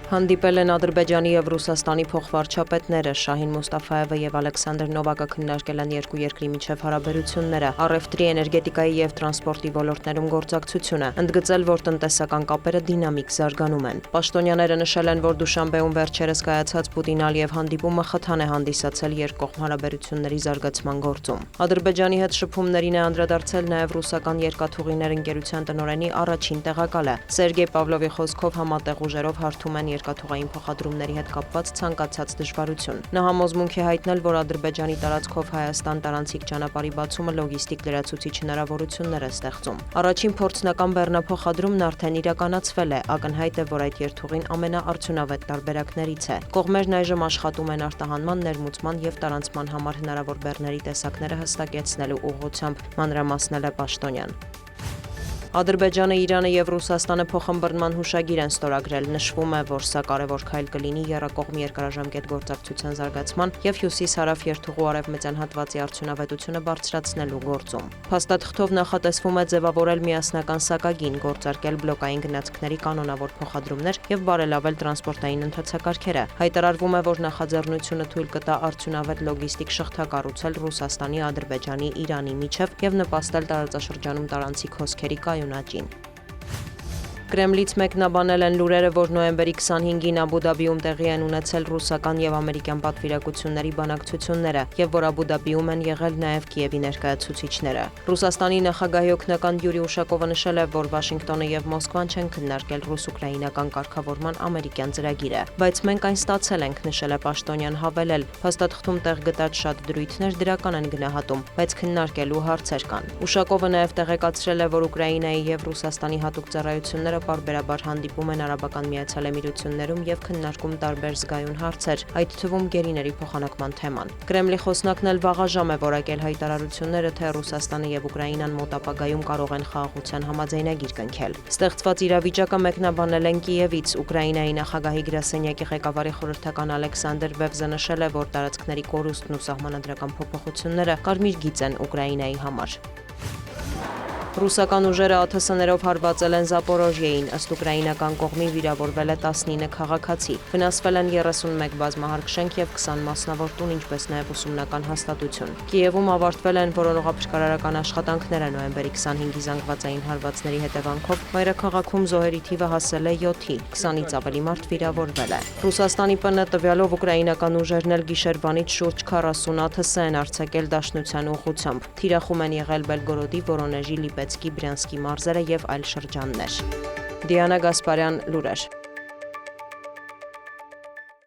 Հանդիպել են Ադրբեջանի և Ռուսաստանի փոխվարչապետները, Շահին Մուստաֆայևը և Ալեքսանդր Նովակը քննարկել են երկու երկրի միջև հարաբերությունները, առևտրի, էներգետիկայի և տրանսպորտի ոլորտներում գործակցությունը, ընդգծել, որ տնտեսական կապերը դինամիկ զարգանում են։ Պաշտոնյաները նշել են, որ Դուշանբեում վերջերս կայացած Պուտին-Ալիև հանդիպումը խթան է հանդիսացել երկկողմ հարաբերությունների զարգացման գործում։ Ադրբեջանի հետ շփումներին է անդրադարձել նաև ռուսական երկաթուղիներ ընկերության տնօրենի առաջին տեղակալը։ Սերգեյ Պավլովի խոսքով համատեղ ուժերով հարթում են երկաթուղային փոխադրումների հետ կապված ցանկացած դժվարություն։ Նա համոզմունք է հայտնել, որ Ադրբեջանի տարածքով Հայաստան տարանցիկ ճանապարհի բացումը լոգիստիկ լրացուցիչ հնարավորություններ է ստեղծում։ Առաջին փորձնական բեռնափոխադրումն արդեն իրականացվել է, ակնհայտ է, որ այդ երթուղին ամենաարդյունավետ տարբերակներից է։ Կողմերն այժմ աշխատում են արտահանման, ներմուծման և տարանցման համար հնարավոր բեռների տեսակները հստակեցնելու ուղղությամբ, մանրամասնել է պաշտոնյան։ Ադրբեջանը, Իրանը և Ռուսաստանը փոխըմբռնման հուշագիր են ստորագրել։ Նշվում է, որ սա կարևոր քայլ կլինի եռակողմ երկարաժամկետ գործակցության զարգացման և հյուսիս-հարավ երթուղու արևմտյան հատվածի արդյունավետությունը բարձրացնելու գործում։ Փաստաթղթով նախատեսվում է ձևավորել միասնական սակագին, գործարկել բլոկային գնացքների կանոնավոր փոխադրումներ և բարելավել տրանսպորտային ընթացակարգերը։ Հայտարարվում է, որ նախաձեռնությունը թույլ կտա արդյունավետ լոգիստիկ շղթա կառուցել Ռուսաստանի, Ադրբեջանի, Իրանի միջև և նպաստել տարածաշրջանում տարանցիկ հոսքերի կայունաճին։ Կրեմլից մեկնաբանել են լուրերը, որ նոյեմբերի 25-ին Աբու Դաբիում տեղի են ունեցել ռուսական և ամերիկյան պատվիրակությունների բանակցությունները, և որ Աբու Դաբիում են եղել նաև Կիևի ներկայացուցիչները։ Ռուսաստանի նախագահի օգնական Յուրի Ուշակովը նշել է, որ Վաշինգտոնը և Մոսկվան չեն քննարկել ռուս-ուկրաինական կարգավորման ամերիկյան ծրագիրը, բայց մենք այն ստացել ենք, նշել է պաշտոնյան, հավելել. Փաստաթղթում տեղ գտած շատ դրույթներ դրական են գնահատում, բայց քննարկելու հարցեր կան։ Ուշակովը նաև տեղեկացրել է, որ Ուկրաինայի և Ռուսաստանի հատուկ ծառայությունները պարբերաբար հանդիպում են Արաբական Միացյալ Էմիրություններում և քննարկում տարբեր զգայուն հարցեր, այդ թվում գերիների փոխանակման թեման։ Կրեմլի խոսնակն էլ վաղաժամ է որակել հայտարարությունները, թե Ռուսաստանը և Ուկրաինան մոտ ապագայում կարող են խաղաղության համաձայնագիր կնքել։ Ստեղծված իրավիճակը մեկնաբանել են Կիևից։ Ուկրաինայի նախագահի գրասենյակի ղեկավարի խորհրդական Ալեքսանդր Վևզը նշել է, որ տարածքների կորուստն ու սահմանադրական փոփոխությունները կարմիր գիծ են Ուկրաինայի համար։ Ռուսական ուժերը ԱԹՍ-ներով հարվածել են Զապորոժիեին, ըստ ուկրաինական կողմի վիրավորվել է 19 քաղաքացի, վնասվել են 31 բազմահարկ շենք և 20 մասնավոր տուն, ինչպես նաև ուսումնական հաստատություն։ Կիևում ավարտվել են որոնողափրկարարական աշխատանքները նոյեմբերի 25-ի զանգվածային հարվածների հետևանքով մայրաքաղաքում զոհերի թիվը հասել է 7-ի, 20-ից ավելի մարդ վիրավորվել է։ Ռուսաստանի ՊՆ տվյալով ուկրաինական ուժերն էլ գիշերվանից շուրջ 40 ԱԹՍ են արձակել Դաշնության ուղղությամբ։ Թիրախում են եղել Բելգորոդի, Վորոնեժի, Լիպեցկի, Բրյանսկի մարզերը և այլ շրջաններ։ Դիանա Գասպարյան, լուրեր։